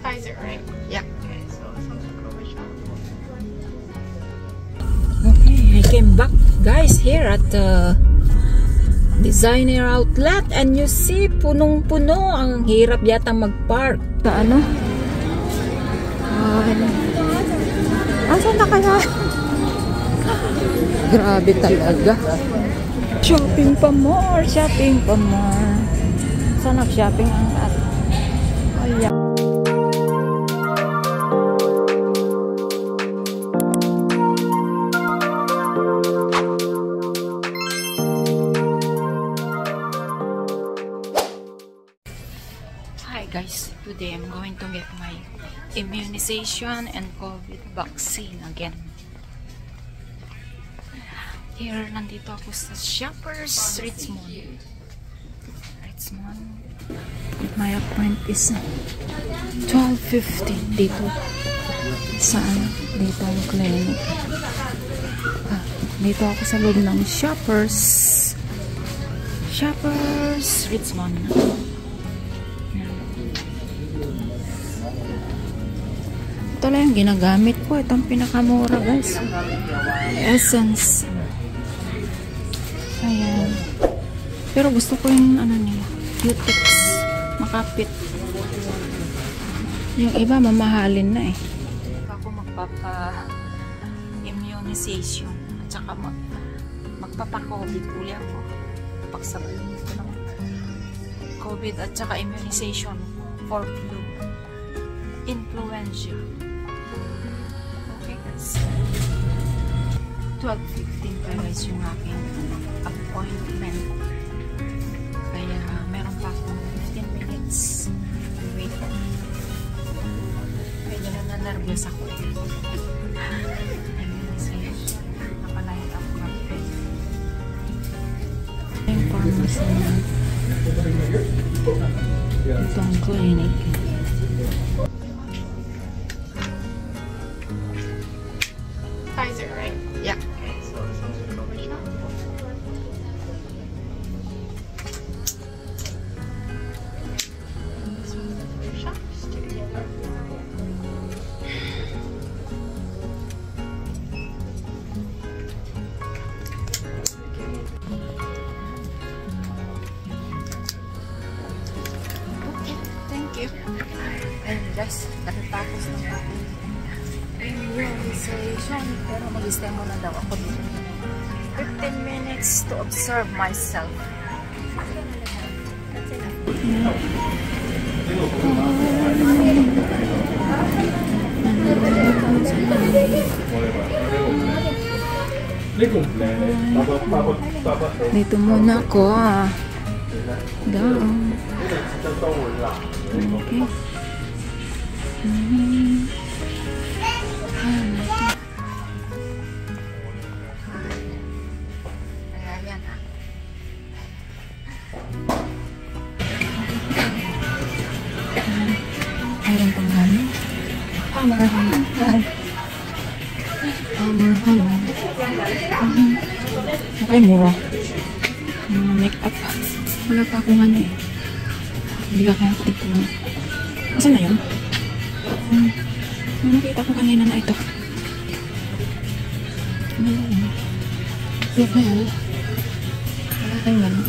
Pfizer, right? Yeah. Okay, so some Cover shop. Okay, I came back, guys, here at the Designer Outlet, and you see, punong-puno. Ang hirap yata mag-park. Ano? Asan na kaya? Grabe talaga. Shopping pa more, shopping pa more. Saan nag-shopping ang at? Ayan. Hi guys, today I'm going to get my immunization and COVID vaccine again. Here, nandito ako sa Shoppers Richmond. My appointment is 12:50 dito. Saan? Dito ang clinic. Dito ako sa loob ng Shoppers Richmond. Ito lang yung ginagamit ko. Ito ang pinakamura, guys. Essence. Ayan. Pero gusto ko yung ano nila, Q-tips. Makapit. Yung iba mamahalin na eh. Ako magpapa-immunization at saka magpapa-COVID uli ako. Pagsabayin ko ng COVID at saka immunization for flu. Influenza. Okay guys. 12:15 pa guys yung aking appointment. Kaya meron pa akong 15 minutes to wait. Kaya na-nervous ako. Napalayan ako kape. Yung pharmacy na ito ang clinic. Pfizer, right? Yeah. Okay, so some Cover shop. This one's the Cover shop. Stick together. Okay, thank you. Ayun guys, natatapos na ako. Immunization. Pero mag-stay muna daw ako dito. 15 minutes to observe myself. Dito muna ako down. Okay. Mayroon pang halo. Okay, mura. Make up. Wala pa akong ano eh. Hindi ka kaya dito. Asan na yun? Nakita ko kanina na ito. Ano yun? Look na yan. Wala tayong gano'n.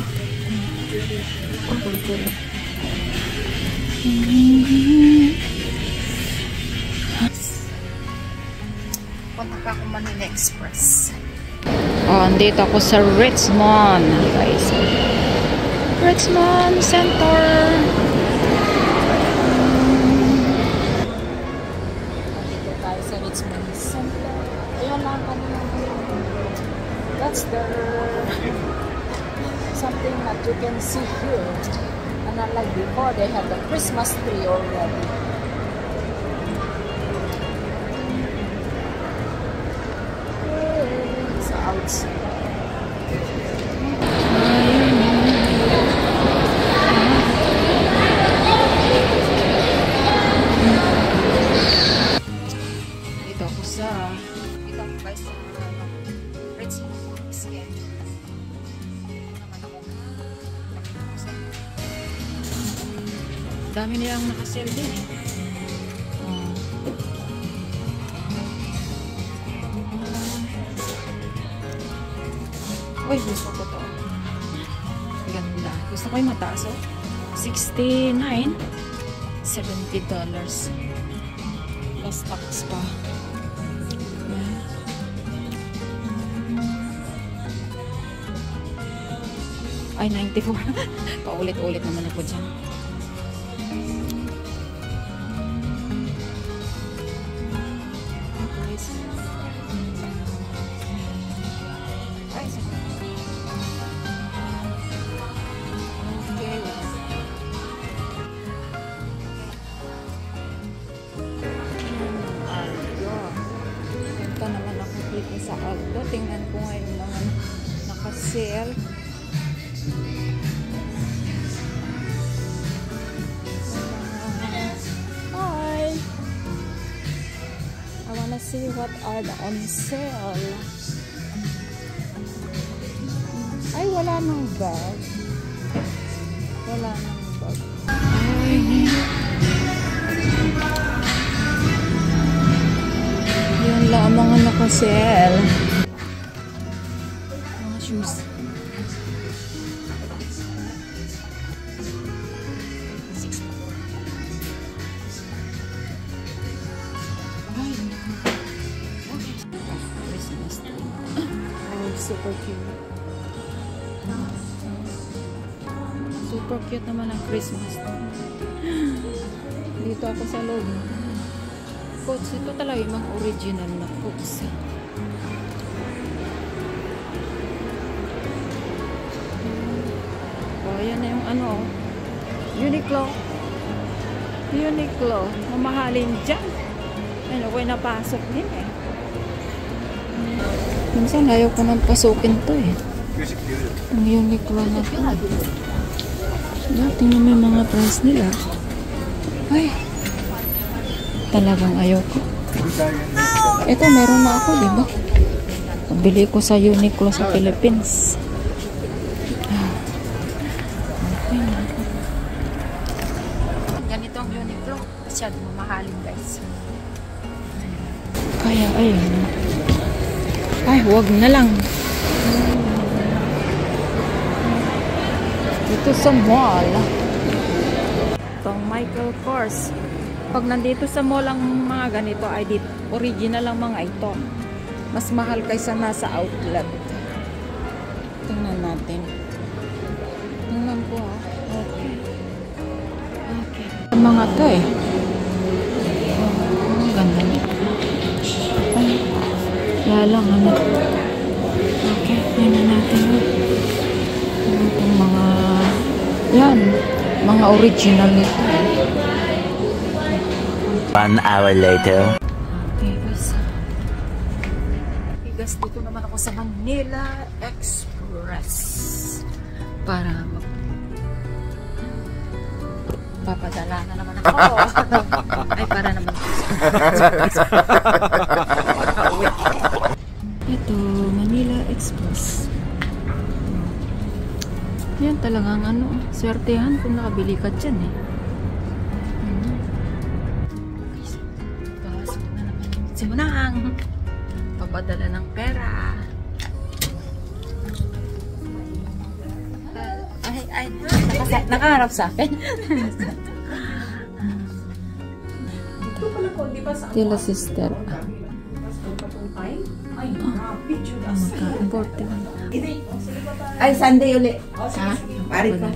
Pagkulkul. Punta pa ako Manila Express. Andito ako sa Richmond, guys. Richmond Center. Andito tayo sa Richmond Center. Ayan lang kanina. That's the something that you can see here. And unlike before, they have the Christmas tree already. So outside. Dito ako guys sa Richmond Skin. Dami nilang nakasell din eh. Ay, gusto ko to. Ganda. Gusto ko yung mataas, oh. $69. $70. Plus tax pa. Yan. Ay, 94. Paulit-ulit naman ako dyan. Sa Aldo, tingnan ko ngayon mga naka-sale. Hi! I wanna see what are the on sale. Ay, wala nang bag. Wala nang bag. Ay, yan lang ang mga naka-sale. Mga shoes. Ay, Christmas tree. Oh, super cute. Super cute naman ang Christmas tree. Dito ako sa loob. Coats, ito talaga yung mga original na coats. Oh, yan na yung ano, Uniqlo. Uniqlo. Mamahalin dyan. Ano, ako'y napasok din eh. Minsan ayaw ko nang pasukin to eh. Ang Uniqlo na to. Tingnan mo yung mga price nila. Ay, talagang ayoko. Ito, meron na ako, diba? Pabili ko sa Uniqlo sa Philippines. Okay na. Ganito ang Uniqlo. Masyado mamahalin, guys. Kaya, ayun. Ay, huwag na lang. Ito sa mall. Itong Michael Kors. Pag nandito sa mall ang mga ganito ay original ang mga ito. Mas mahal kaysa nasa outlet. Tingnan natin. Tingnan ko ha. Okay. Okay. Ang mga to eh. Ang ganda nito. Ay. Lalang ano. Okay. Tingnan natin. Itong mga yan. Mga original nito. 1 hour later. Okay, guys. Guys, dito naman ako sa Manila Express. Para papadala na naman ako. Ay, para naman. Ito, Manila Express. Yan talagang ano, swertehan kung nakabili ka dyan eh. Simunang papadala ng pera. Ay, nakaharap sa akin. Tila sister. Ay, Sunday uli. Ha? Pari pa.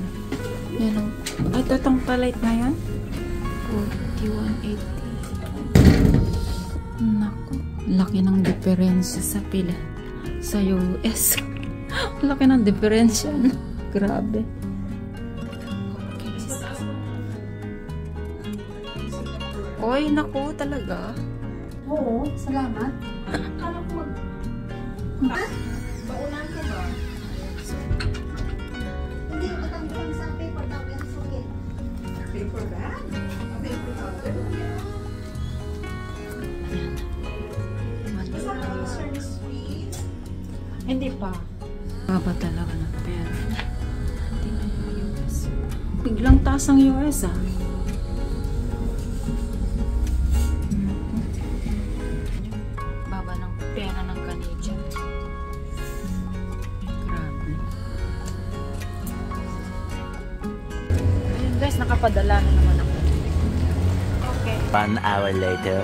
Yan o. Ay, ito itong palit na yan. 41.80. Naku. Laki ng diferensya sa pila. Sa US. Laki ng diferensya. Grabe. Oy, naku talaga. Oo, salamat. Kala ko mag... Ha? Baunan ko ba? Hindi, matangkang sa paper daw yung suki. Paper bag? Paper bag? Hindi pa. Baba talaga ng pera. Tingnan mo yung US. Biglang taas ang US ah. Baba ng pera ng Canadian. Grabe. Magpapadala na naman ako. Okay. 1 hour later.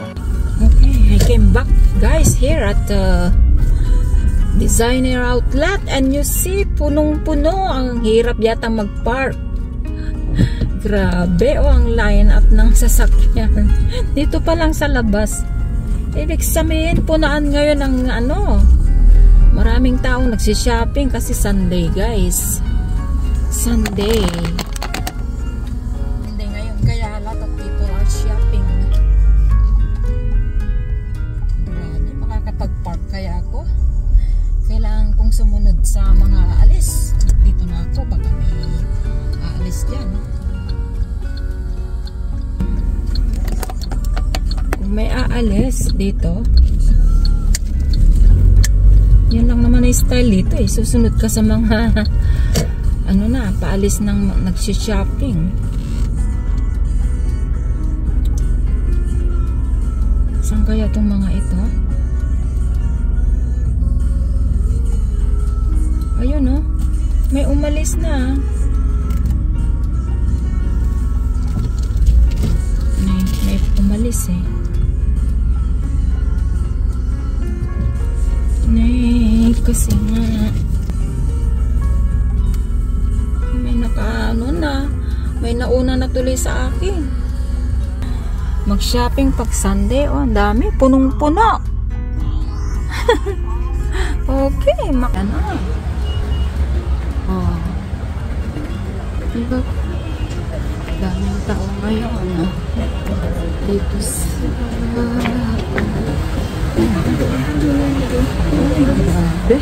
Okay, I came back guys here at Designer Outlet and you see, punong-puno. Ang hirap yata mag-park. Grabe, ang line up ng sasakyan. Dito pa lang sa labas. Ibig sabihin, punaan ngayon ang maraming taong nagsishopping kasi Sunday guys. Sunday. Hindi ngayon, kaya a lot of people are shopping. Grabe, makakapag-park kaya ako. Kailangan kong sumunod sa mga aalis. Dito na ako pag may aalis dyan. Kung may aalis dito, yun lang naman ang style dito eh. Susunod ka sa mga paalis ng nagsishopping. Saan kaya itong mga ito? Ayun oh, may umalis na. May umalis eh. Kasi nga may nauna na tuloy sa akin. Mag-shopping pag Sunday, ang dami, punong-puno. Okay, makana. Diba? Daming tao ngayon dito sa grabe.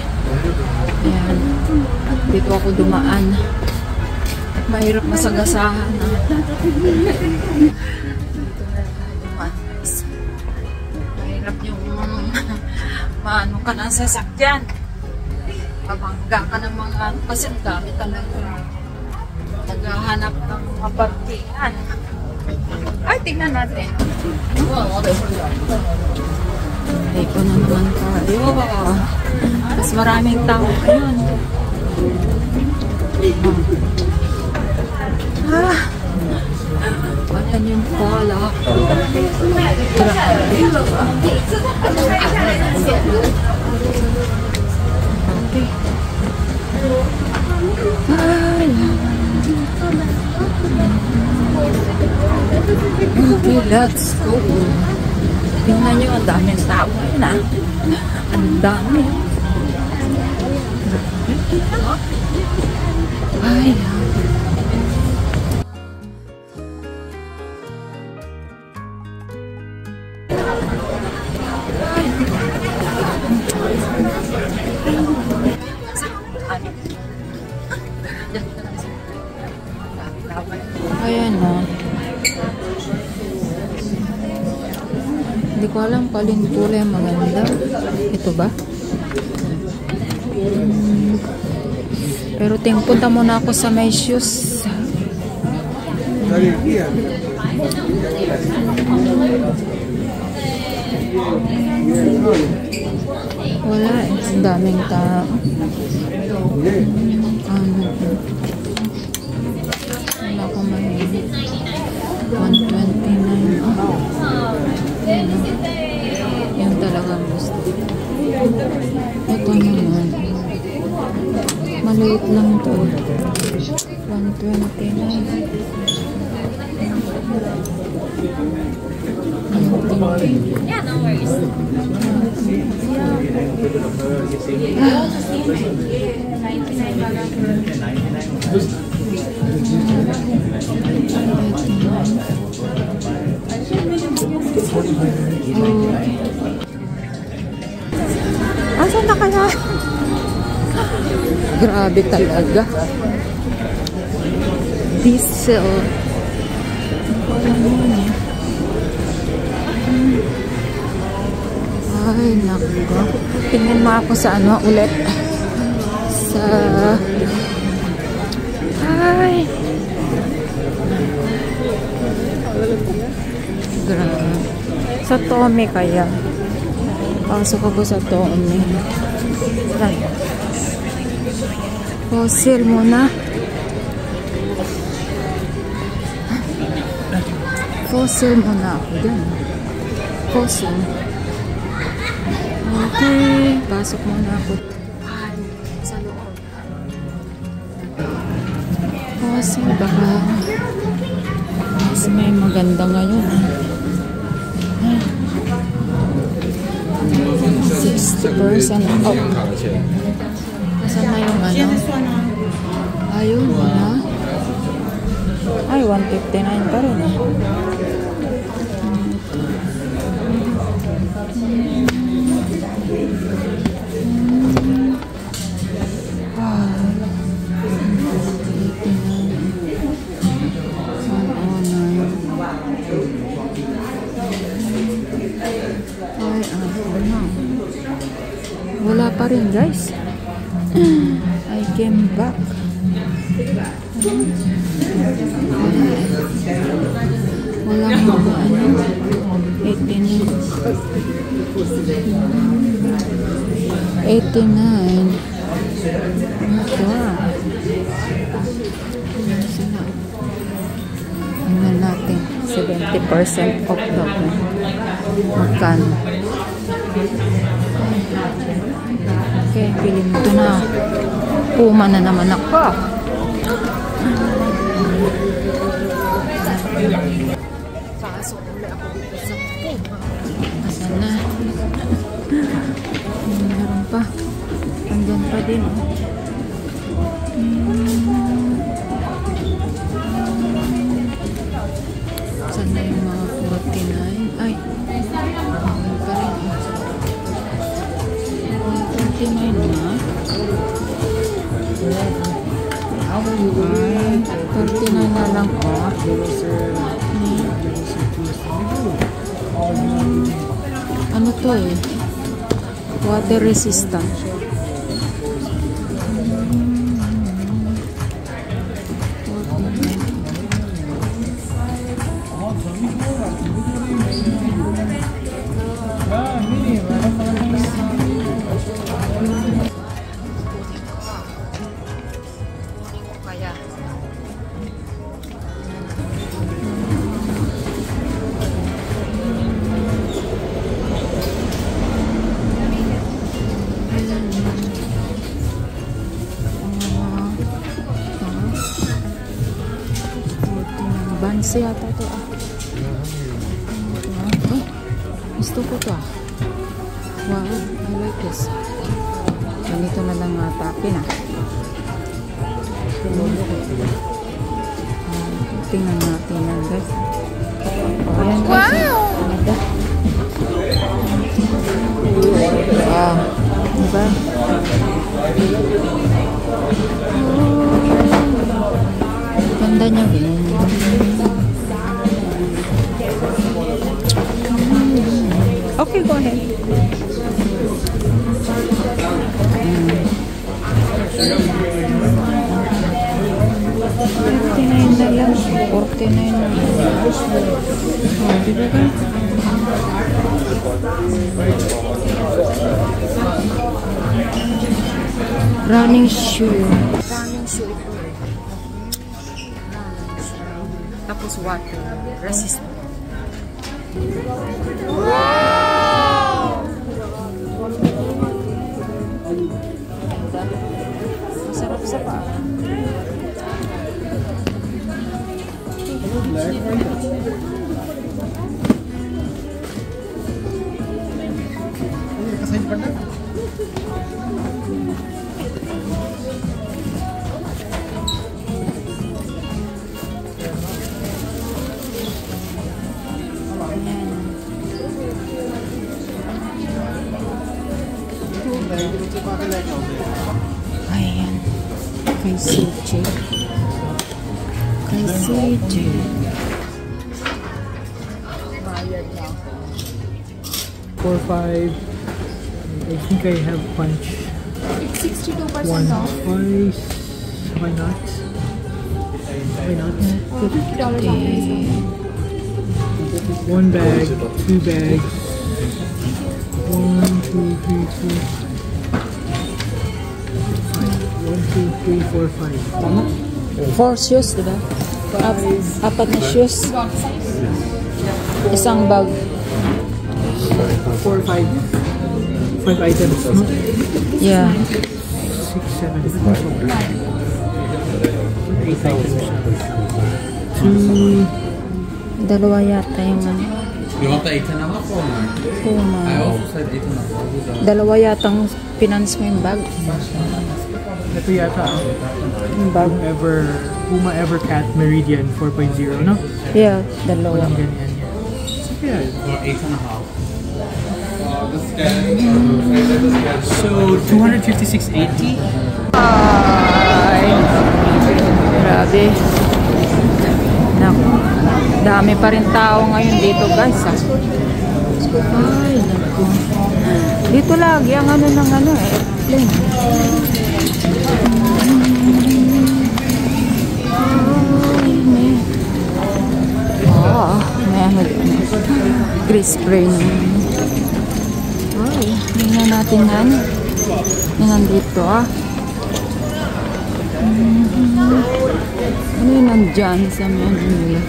Ayan, dito ako dumaan. Mahirap masagasahan na. Mahirap yung maano ka ng sasakyan. Pabangga ka ng mga kasi ang dami talaga naghahanap ng mga parkingan. Ay, tingnan natin. Ito na naman tayo. Mas maraming tao ngayon. Ayan yung pala. Okay, let's go. Tingnan nyo, ang daming tao na. Ang dami. Ay, ayan o. Hindi ko alam paling kulay maganda. Ito ba? Pero punta muna ako sa may shoes. Wala eh. Ang daming tao. Wala ko mahilig. 129. Yan talaga gusto. Ito naman. Maliit lang to. 129. Yeah, no worries. Asan na kaya? Grabe talaga. Diesel. Ay, naku. Tingnan mo ako sa ano ulit. Sa... Ay. Grabe. Sa Tommy kaya. Pasok ako sa Tommy. Ay. Fossil muna. Fossil muna ako dyan. Fossil. Okay. Pasok muna ako. Sa loob. Fossil baka mas may maganda ngayon. 60% off. Saan na yung ano? Ayun, wala. Ay, 159 pa rin eh. Wala pa rin, guys. I came back. Wala mga ano. 89. Ito ah. Ano natin? 70% off daw. Magkano? Okay, piling ito na. Puma na naman ako. Pasok ulit ako dito sa Puma. Asan na? Meron pa. Andun pa din. Saan na yung mga 49? Ay, meron pa rin. 49 na. Ay, 39 na lang off. Ano to eh? Water resistant. Bansi yata ito ah. Oh, gusto ko to ah. Wow, I like this. Ganito na lang tapin ah. Tingnan natin yan guys. Oh, yan guys. Wow. Diba? Ganda niya din. Okay, go ahead. $49 na lang. $49 na lang. Oh, diba ka? Running shoe. Running shoe ito. Tapos water resistant. Wow! Masarap sa paa. Ayan. Kay CJ. Kay CJ. Bayad na ako. 4-5. I think I have punch. It's 62% One off. twice. Why not? Why not? $50 off. One bag, two bags. 1, 2, 3, 4. 1, 2, 3, 4, 5. Tama? 4 shoes, diba? Apat na shoes. Size? Isang bag. 4, 5. 5 items, no? Yeah. 6, 7, 8 items. 2. Dalawa yata yung ano. You want the 8.5 or more? Puma. I also said 8.5. Dalawa yatang finance mo yung bag. Ito yata, Yung bag. Puma Evercat Meridian 4.0, no? Yeah, dalawa. Walang ganyan yan. Yeah. Or 8.5. So, 256.80. Ay, grabe. Naku, dami pa rin tao ngayon dito guys ha. Ay, naku. Dito lagi ang ano ng ano airplane. May ano din. Grease spray. Ay, tingnan natin yan. Yan nandito ah. Ano yun nandyan sa menu?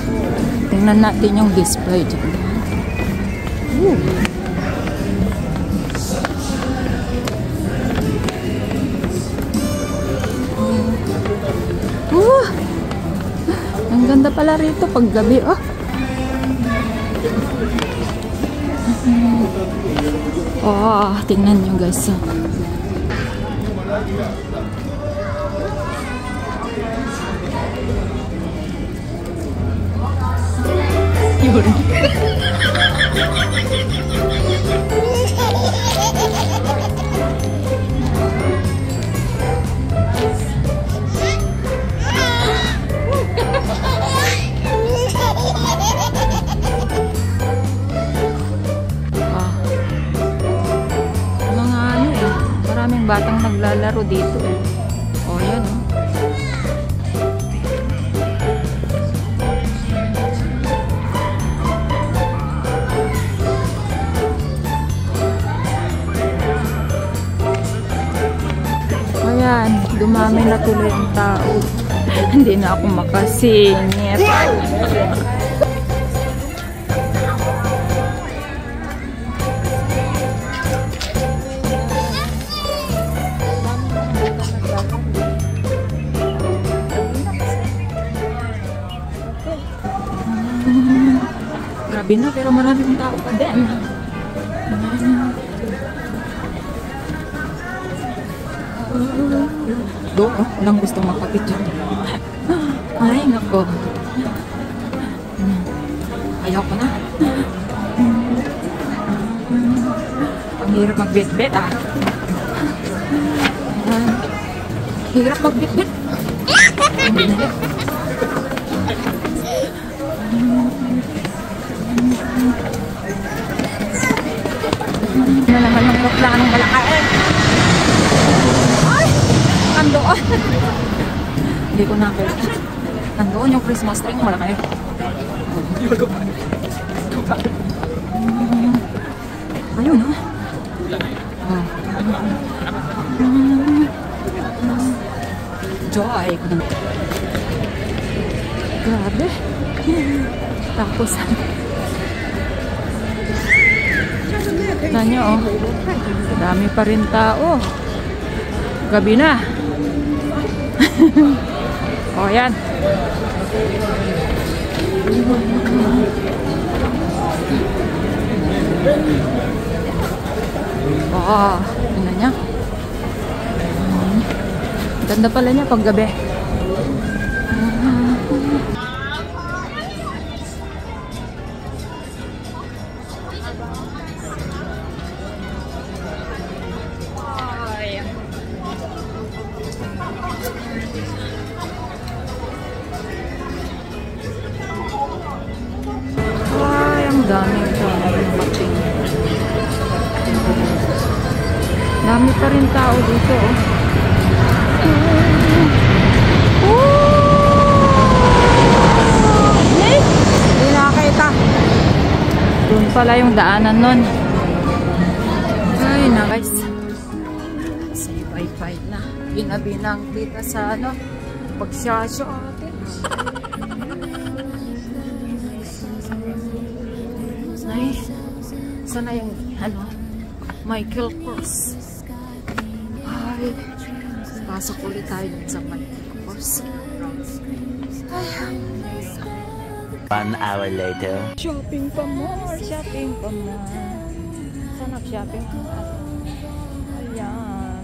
Tingnan natin yung display dyan. Ang ganda pala rito pag gabi oh. Oh, tingnan nyo guys. Yun. Maraming batang naglalaro dito eh. Oh, yan oh. Ayan, dumami na tuloy ang tao. Hindi na ako makasingit. Grabe na, pero maraming tao pa din. Doon, oh, walang gusto makapicture. Ay, nako. Ayaw ko na. Ang hirap magbit-bit, ah. Hirap magbit-bit. Na naman ng plano malaki. Ay! Nandoon. Hindi ko nakita. Nandoon yung Christmas tree malaki. Ayun, ha? Joy. Grabe. Tapos, nanyo, oh. Dami pa rin tao. Gabi na. Oh, yan. Oh, tingnan niya. Ganda pala niya pag gabi. Ay, ang daming mating. Dami pa rin tao dito, oh. Hindi nakakita. Doon pala yung daanan nun. Ay, na guys. Say bye-bye na. Binabinang kita sa ano, pagsasyo atin. Ay, sana yung, Michael Kors. Ay, pasok ulit tayo sa Michael Kors. Ay, 1 hour later. shopping pa more, shopping pa more. Saan nag-shopping pa? Ayan.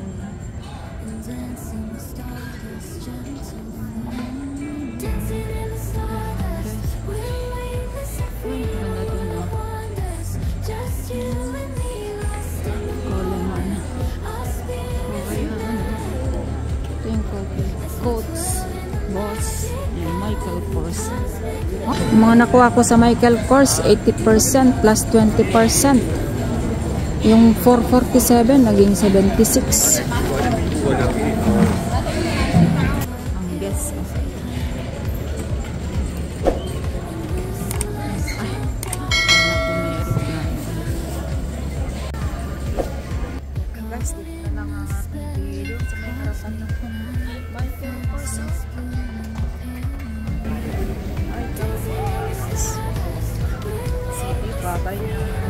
Uy, ganda dun, no? Coleman. Ayan. Ito yung coats. Boss. And Michael Kors. Mga nakuha ko sa Michael Kors, 80% plus 20%. Yung 447 naging 76. Ang guess. Ay, guys, dito na lang ang ating video sa may harapan ng Michael Kors. Michael Kors. Sige, bye-bye na.